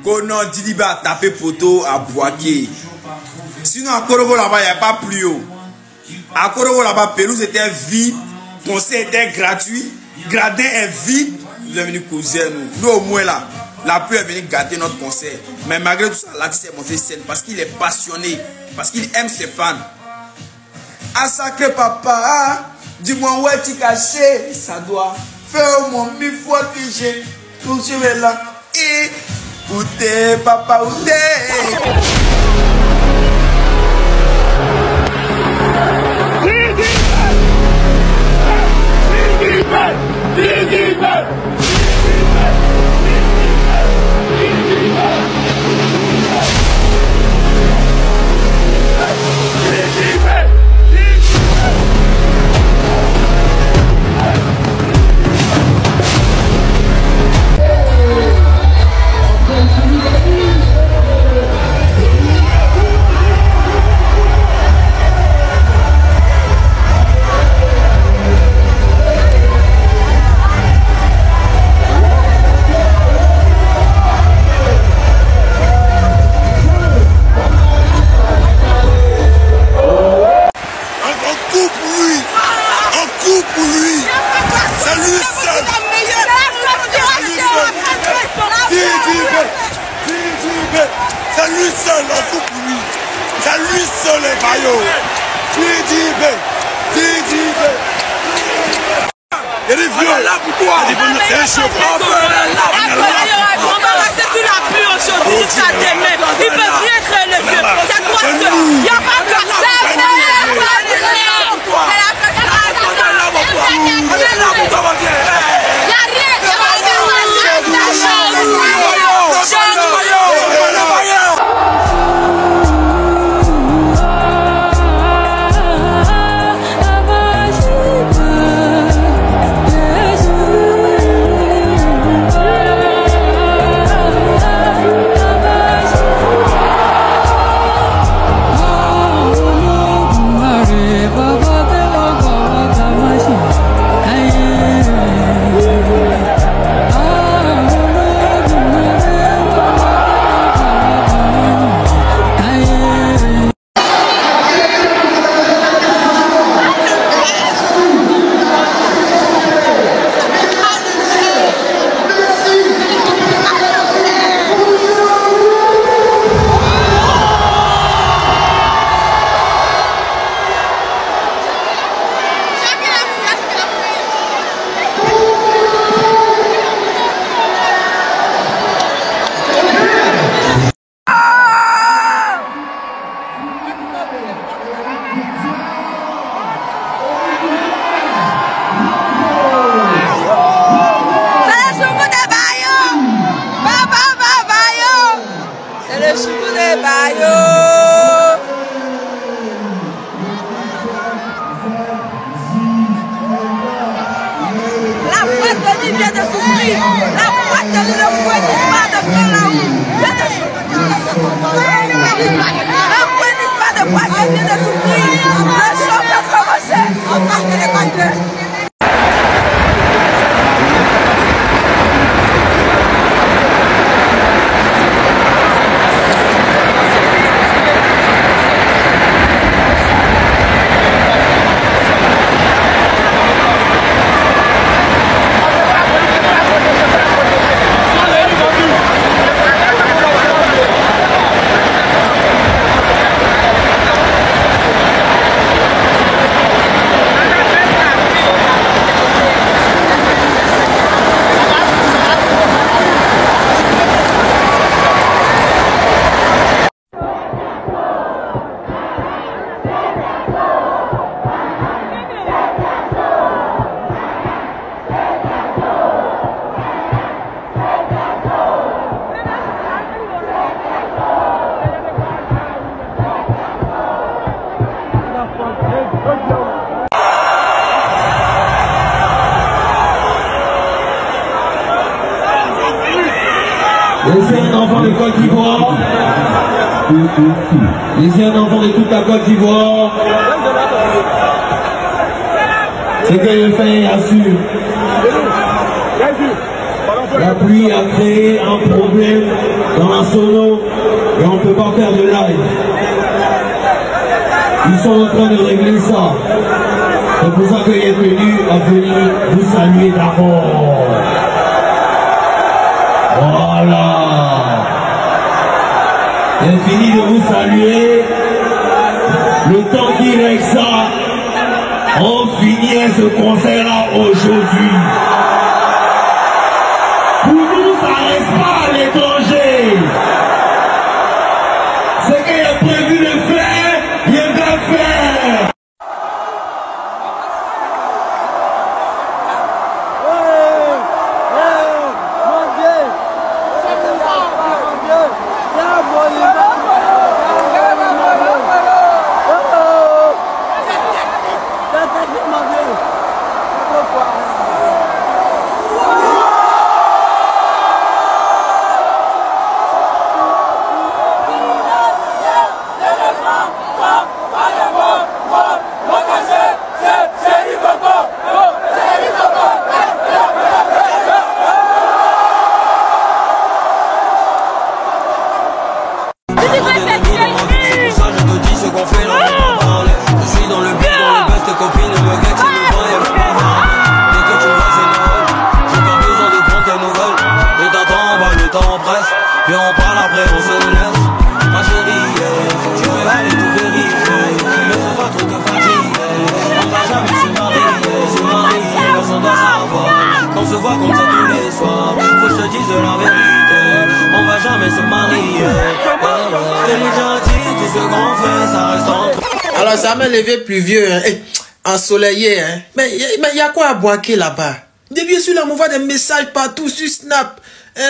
Konon Didiba a tapé poteau à Boaké. Sinon, à Korogo là-bas, il n'y a pas plus haut. À Korogo là-bas, pelouse était vide, concert était gratuit, gradin est vide. Nous sommes venus causer nous. Nous, au moins là, la pluie est venue gâter notre concert. Mais malgré tout ça, l'artiste est monté scène parce qu'il est passionné, parce qu'il aime ses fans. Ah, sacré papa, dis-moi où est-tu caché? Ça doit faire mon mille fois que j'ai touché là. Et où t'es, papa, où t'es? Laissez un enfant de Côte d'Ivoire. Laissez un enfant de toute la Côte d'Ivoire. Ce que le fait assure. La pluie a créé un problème dans la internationaux et on ne peut pas faire de live. Ils sont en train de régler ça. C'est pour ça qu'il est venu à venir vous saluer d'abord. Voilà. Il finit de vous saluer. Le temps qu'il règle ça, on finit ce concert-là aujourd'hui. Pour nous, ça ne reste pas à l'étranger. Ce qu'il a prévu de faire, il va faire. Puis on parle après, on se laisse. Ma chérie, tu veux aller tout vérifier. Mais faut pas trop te fatiguer. On va jamais se marier, personne doit savoir. Qu'on se voit comme ça tous les soirs. Faut que je te dise la vérité. On va jamais se marier. T'es déjà dit, tout ce qu'on fait, ça reste entre. Alors ça m'a levé pluvieux, hein. Ensoleillé, hein. Mais il y a quoi à boaquer là-bas? Depuis celui-là, on m'envoie des messages partout sur Snap.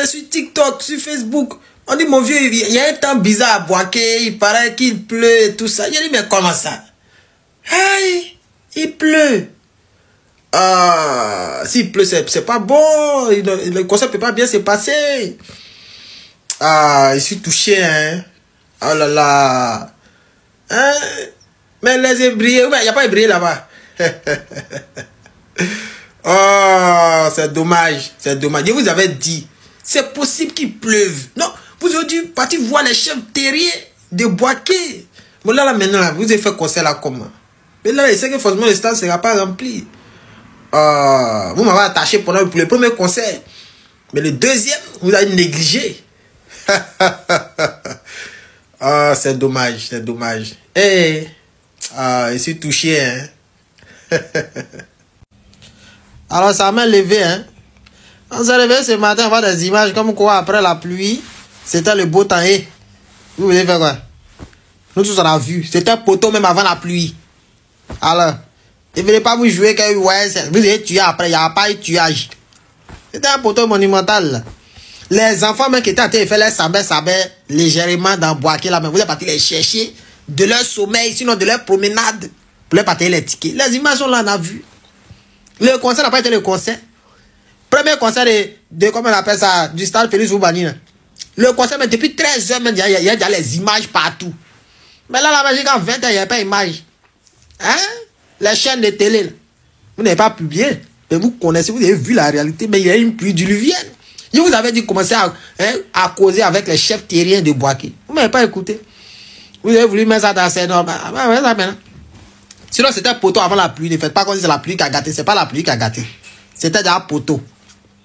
Sur TikTok, sur Facebook. On dit, mon vieux, il y a un temps bizarre à boaquer, il paraît qu'il pleut et tout ça. Il dit, mais comment ça? Hey, il pleut. S'il pleut, c'est pas bon. Le concert peut pas bien se passer. Je suis touché, hein. Oh là là. Hein? Mais les ébriers, il n'y a pas ébriers là-bas. Oh, c'est dommage. C'est dommage. Je vous avais dit. C'est possible qu'il pleuve. Non, vous avez dû partir voir les chefs terriers de Boaké. Bon là, maintenant, là, vous avez fait concert là comment? Mais là, il sait que forcément le stade ne sera pas rempli. Vous m'avez attaché pour le premier concert. Mais le deuxième, vous avez négligé. C'est dommage, c'est dommage. Je suis touché, hein. Alors, ça m'a levé, hein. On s'est réveillé ce matin, on voit des images comme quoi après la pluie, c'était le beau temps. Et vous voulez faire quoi? Nous tous on a vu. C'était un poteau même avant la pluie. Alors, ne voulez pas vous jouer que ouais, vous avez tué après, il n'y a pas eu tuage. C'était un poteau monumental. Là. Les enfants même qui étaient en train de faire les sabets légèrement dans Boaké là, mais vous êtes partis les chercher de leur sommeil, sinon de leur promenade, pour leur partir les tickets. Les images sont là, on a vu. Le concert n'a pas été le concert. Premier concert de comment on appelle ça, du stade Félix Oubani. Le concert, mais depuis 13 h, il y a déjà les images partout. Mais là, la Belgique, en 20 h, il n'y a pas d'image. Hein? Les chaînes de télé, là. Vous n'avez pas publié. Mais vous connaissez, vous avez vu la réalité, mais il y a une pluie diluvienne. Je vous avais dit commencer à causer avec les chefs terriens de Boaké. Vous ne m'avez pas écouté. Vous avez voulu mettre ça dans ces normes. Sinon, c'était un poteau avant la pluie. Ne faites pas comme si c'est la pluie qui a gâté. Ce n'est pas la pluie qui a gâté. C'était déjà un poteau.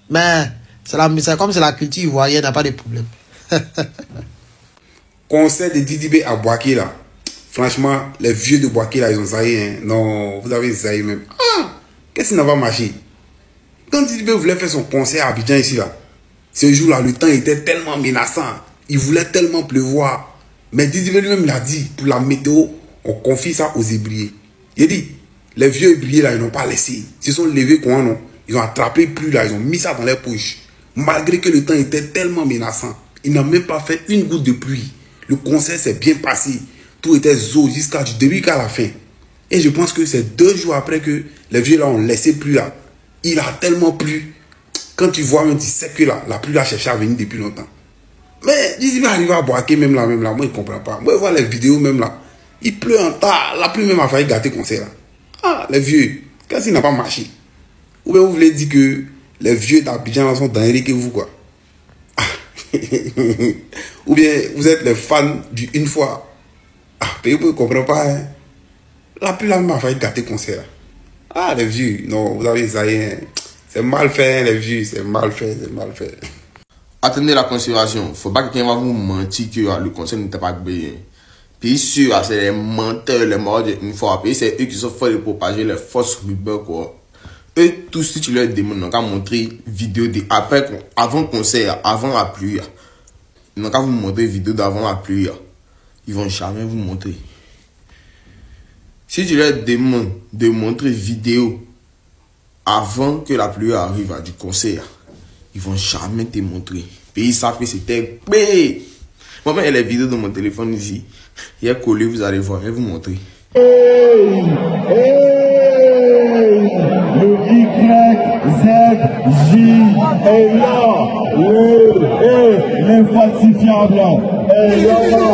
Mais c'est comme c'est la culture ivoirienne, n'a pas de problème. Concert de Didibé à Boaké là. Franchement, les vieux de Boaké là, ils ont zaï. Hein. Non, vous avez zaï même. Qu'est-ce qui n'a pas marché? Quand Didibé voulait faire son concert à Abidjan ici là, ce jour-là, le temps était tellement menaçant. Il voulait tellement pleuvoir. Mais Didibé lui-même l'a dit, pour la météo, on confie ça aux ébriers. Il a dit, les vieux ébriers là, ils n'ont pas laissé. Ils se sont levés comment non? Ils ont attrapé plus là, ils ont mis ça dans leurs poches. Malgré que le temps était tellement menaçant, ils n'ont même pas fait une goutte de pluie. Le concert s'est bien passé. Tout était zo jusqu'à du début qu'à la fin. Et je pense que c'est 2 jours après que les vieux là ont laissé plus là. Il a tellement plu. Quand tu vois même, tu sais que là, la pluie là cherché à venir depuis longtemps. Mais il va arriver à Boaké même là, moi je ne comprends pas. Moi je vois les vidéos même là. Il pleut en tas. La pluie même a failli gâter le concert là. Ah, les vieux, qu'est-ce qui n'a pas marché? Ou bien vous voulez dire que les vieux d'Abidjan sont dans que vous quoi? Ou bien vous êtes les fans du une fois. Ah, vous ne comprenez pas. Hein? La pluie là m'a failli gâter le concert. Ah, les vues. Non, vous avez ça. C'est mal fait, les vues. C'est mal fait, c'est mal fait. Attendez la considération. Faut pas que quelqu'un va vous mentir que le concert n'était pas bien. Puis sûr, c'est les menteurs, les morts d'une fois. Puis c'est eux qui sont forts de propager les fausses rumeurs, quoi. Eux, tous, si tu leur demandes, ils n'ont qu'à montrer vidéo avant le concert, avant la pluie. Ils n'ont qu'à vous montrer vidéo d'avant la pluie. Ils vont jamais vous montrer. Si tu leur demandes de montrer vidéo avant que la pluie arrive du concert, ils vont jamais te montrer. Puis ils savent que c'était bé. Moi-même, il y a les vidéos de mon téléphone ici. Il y a collé, vous allez voir, je vais vous montrer. Hey, le YZJ est là. L'infalsifiable est là.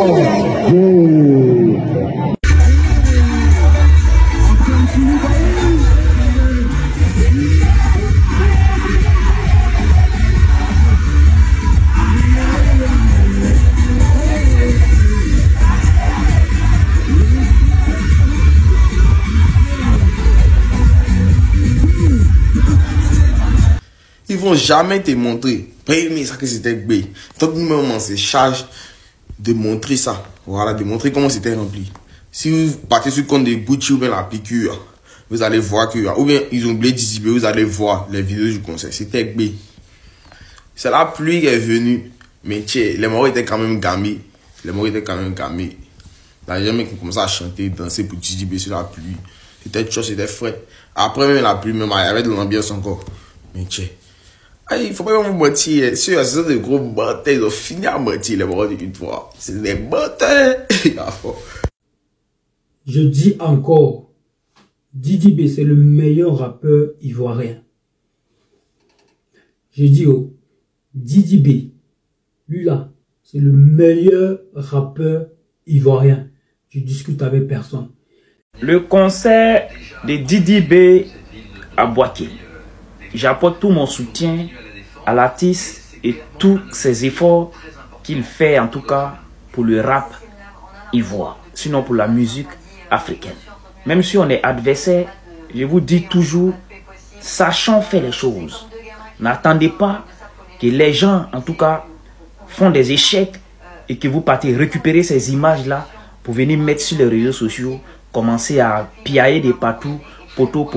Ils vont jamais te montrer. Mais ça que c'était bé. Donc nous-mêmes on se charge de montrer ça. Voilà, de montrer comment c'était rempli. Si vous partez sur le compte de Gucci ou bien la piqûre, vous allez voir que, ou bien ils ont oublié d'anticiper, vous allez voir les vidéos du concert. C'était bé. C'est la pluie qui est venue. Mais tiens, les morts étaient quand même gamés. Les morts étaient quand même gamés. Là, j'ai jamais commencé à chanter, danser pour Gigi sur la pluie. C'était chaud, c'était frais. Après même la pluie, même il y avait de l'ambiance encore. Mais tiens. Il ne faut pas vous mentir. Ceux qui sont des gros bâtards, ils ont fini à mentir les morts d'une fois. C'est des bâtards. Je dis encore, Didi B, c'est le meilleur rappeur ivoirien. Je dis Didi B, lui là, c'est le meilleur rappeur ivoirien. Je discute avec personne. Le concert de Didi B à Bouaké. J'apporte tout mon soutien à l'artiste et tous ses efforts qu'il fait en tout cas pour le rap ivoire, sinon pour la musique africaine. Même si on est adversaire, je vous dis toujours, sachant faire les choses. N'attendez pas que les gens en tout cas font des échecs et que vous partez récupérer ces images-là pour venir mettre sur les réseaux sociaux, commencer à piailler de partout. Poteau.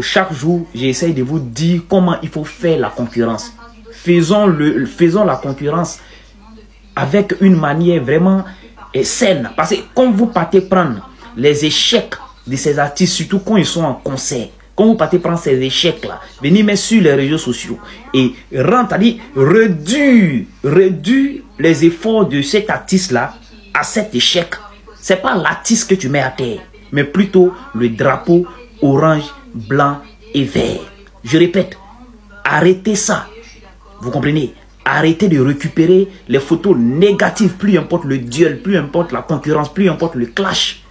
Chaque jour, j'essaie de vous dire comment il faut faire la concurrence. Faisons la concurrence avec une manière vraiment saine. Parce que quand vous partez prendre les échecs de ces artistes, surtout quand ils sont en concert, quand vous partez prendre ces échecs-là, venez mettre sur les réseaux sociaux et réduire les efforts de cet artiste-là à cet échec. Ce n'est pas l'artiste que tu mets à terre, mais plutôt le drapeau orange, blanc et vert. Je répète, arrêtez ça. Vous comprenez? Arrêtez de récupérer les photos négatives, plus importe le duel, plus importe la concurrence, plus importe le clash.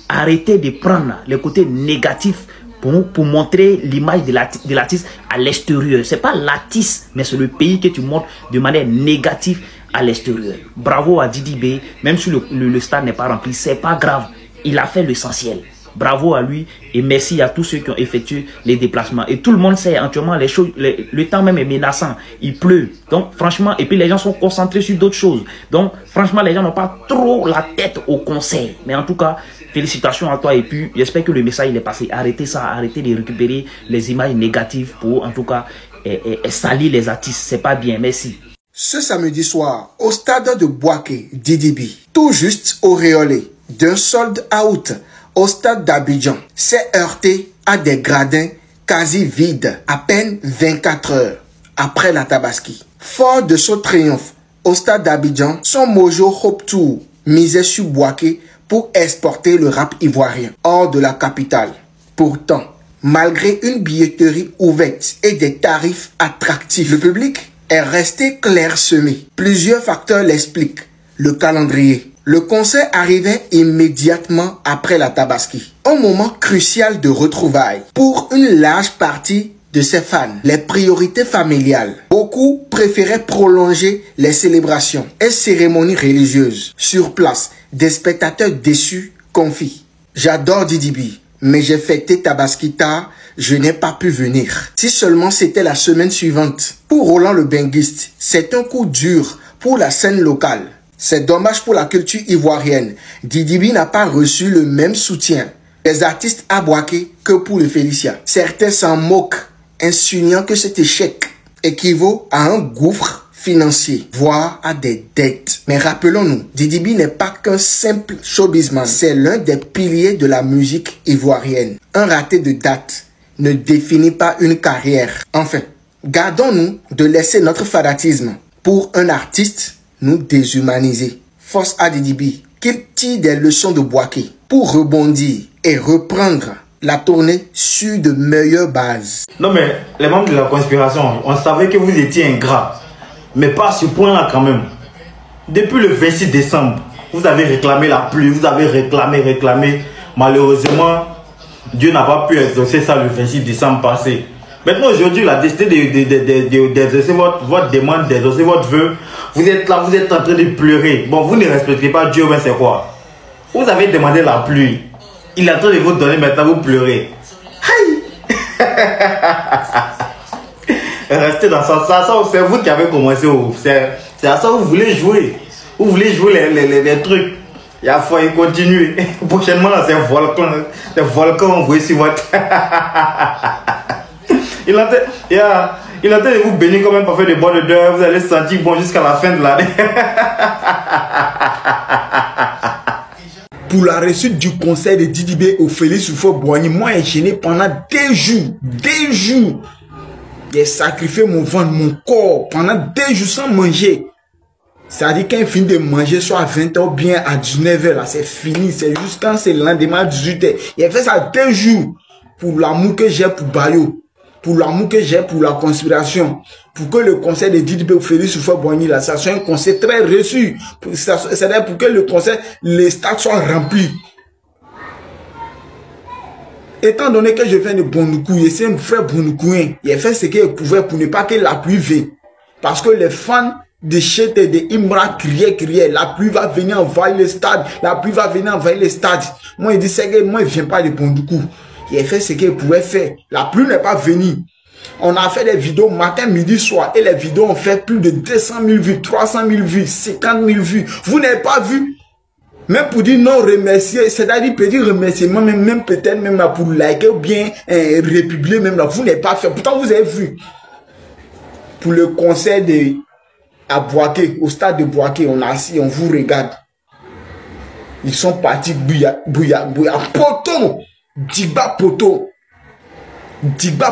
Arrêtez de prendre les côtés négatifs pour montrer l'image de l'artiste à l'extérieur. Ce n'est pas l'artiste, mais c'est le pays que tu montres de manière négative à l'extérieur. Bravo à Didi B, même si le stade n'est pas rempli, c'est pas grave. Il a fait l'essentiel. Bravo à lui et merci à tous ceux qui ont effectué les déplacements. Et tout le monde sait actuellement les choses, le temps même est menaçant. Il pleut. Donc franchement, et puis les gens sont concentrés sur d'autres choses. Donc franchement, les gens n'ont pas trop la tête au concert. Mais en tout cas, félicitations à toi et puis j'espère que le message il est passé. Arrêtez ça, arrêtez de récupérer les images négatives pour en tout cas salir les artistes. C'est pas bien. Merci. Ce samedi soir, au stade de Bouaké, Didi B, tout juste auréolé d'un sold out au stade d'Abidjan, s'est heurté à des gradins quasi vides à peine 24 heures après la Tabaski. Fort de son triomphe au stade d'Abidjan, son mojo Hope Tour misait sur Bouaké pour exporter le rap ivoirien hors de la capitale. Pourtant, malgré une billetterie ouverte et des tarifs attractifs, le public est resté clairsemé. Plusieurs facteurs l'expliquent. Le calendrier. Le concert arrivait immédiatement après la Tabaski. Un moment crucial de retrouvailles pour une large partie de ses fans. Les priorités familiales. Beaucoup préféraient prolonger les célébrations et cérémonies religieuses. Sur place, des spectateurs déçus confient. J'adore Didi B, mais j'ai fêté Tabaskita, je n'ai pas pu venir. Si seulement c'était la semaine suivante. Pour Roland le benguiste, c'est un coup dur pour la scène locale. C'est dommage pour la culture ivoirienne. Didi B n'a pas reçu le même soutien des artistes à Bouaké que pour le Félicia. Certains s'en moquent, insinuant que cet échec équivaut à un gouffre financier, voire à des dettes. Mais rappelons-nous, Didi B n'est pas qu'un simple showbizman, c'est l'un des piliers de la musique ivoirienne. Un raté de date ne définit pas une carrière. Enfin, gardons-nous de laisser notre fanatisme pour un artiste nous déshumaniser. Force à Didi B qu'il tire des leçons de Bouaké pour rebondir et reprendre la tournée sur de meilleures bases. Non mais les membres de la conspiration, on savait que vous étiez ingrats, mais pas à ce point-là quand même. Depuis le 26 décembre, vous avez réclamé la pluie, vous avez réclamé. Malheureusement, Dieu n'a pas pu exaucer ça le 26 décembre passé. Maintenant aujourd'hui, il a décidé d'exaucer votre demande, d'exaucer votre vœu. Vous êtes là, vous êtes en train de pleurer. Bon, vous ne respectez pas Dieu, mais c'est quoi? Vous avez demandé la pluie. Il est en train de vous donner, maintenant vous pleurez. Restez dans ça, c'est vous qui avez commencé. C'est à ça que vous voulez jouer. Vous voulez jouer les trucs. Il a fallu continuer. Prochainement, c'est un volcan. Des volcans, vous voyez sur votre... Il a train de vous bénir comme un parfait de bonne odeur. Vous allez sentir bon jusqu'à la fin de l'année. Pour la réussite du concert de Didi B au Félix Houphouët-Boigny, moi j'ai gêné pendant 2 jours. 2 jours. J'ai sacrifié mon ventre, mon corps pendant 2 jours sans manger. C'est-à-dire quand il finit de manger, soit à 20h ou bien à 19h, là, c'est fini. C'est juste quand c'est le lendemain à 18h. Il a fait ça 2 jours. Pour l'amour que j'ai pour Bayo. Pour l'amour que j'ai pour la conspiration. Pour que le concert de Didi B au Félix Houphouët-Boigny, là, ça soit un concert très reçu. C'est-à-dire pour que le concert, les stades soient remplis. Étant donné que je viens de Bondoukou, et c'est un frère Bondoukouien, il a fait ce qu'il pouvait pour ne pas que la pluie vienne. Parce que les fans de Chet et de Imra criaient, la pluie va venir envahir le stade, la pluie va venir envahir le stade. Moi, il dit, c'est que moi, il ne vient pas de Bondoukou. Il a fait ce qu'il pouvait faire. La pluie n'est pas venue. On a fait des vidéos matin, midi, soir, et les vidéos ont fait plus de 200 000 vues, 300 000 vues, 50 000 vues. Vous n'avez pas vu? Même pour dire non remercier, c'est-à-dire petit remerciement, même peut-être même là pour liker ou bien républier même là, vous n'avez pas fait. Pourtant vous avez vu. Pour le concert à Bouaké, au stade de Bouaké, on a assis, on vous regarde. Ils sont partis bouilla, poto, Diba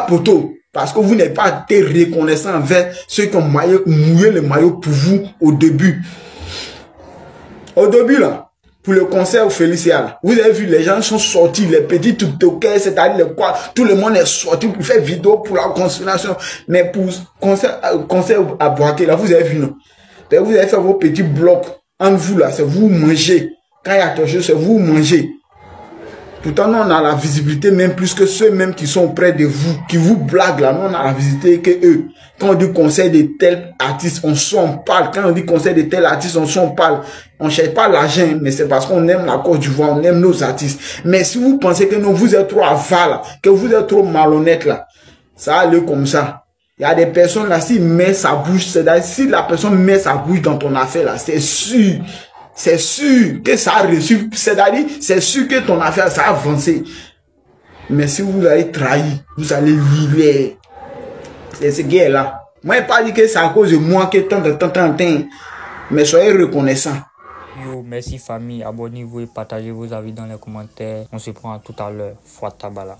poto. Parce que vous n'avez pas été reconnaissant envers ceux qui ont mouillé le maillot pour vous au début. Au début là. Pour le concert au Félicia, vous avez vu, les gens sont sortis, les petits tiktokers, c'est-à-dire quoi, tout le monde est sorti pour faire vidéo pour la conspiration. Mais pour concert à Bouaké, là, vous avez vu, non? Vous avez fait vos petits blocs entre vous, là, c'est vous mangez. Quand il y a quelque chose, c'est vous mangez. Pourtant, nous, on a la visibilité même plus que ceux même qui sont près de vous, qui vous blaguent là. Nous, on a la visibilité que eux. Quand on dit conseil de tel artiste, on parle. Quand on dit conseil de tel artiste, on parle. On ne cherche pas l'argent, mais c'est parce qu'on aime la Côte d'Ivoire, on aime nos artistes. Mais si vous pensez que non, vous êtes trop aval, que vous êtes trop malhonnête là, ça va aller comme ça. Il y a des personnes là, s'ils mettent sa bouche, c'est-à-dire si la personne met sa bouche dans ton affaire là, c'est sûr. C'est sûr que ça a reçu, c'est-à-dire, c'est sûr que ton affaire, ça a avancé. Mais si vous allez trahir, vous allez livrer. C'est ce qui est là. Moi, je n'ai pas dit que c'est à cause de moi que tant, mais soyez reconnaissants. Yo, merci famille, abonnez-vous et partagez vos avis dans les commentaires. On se prend à tout à l'heure. Fouad Tabala.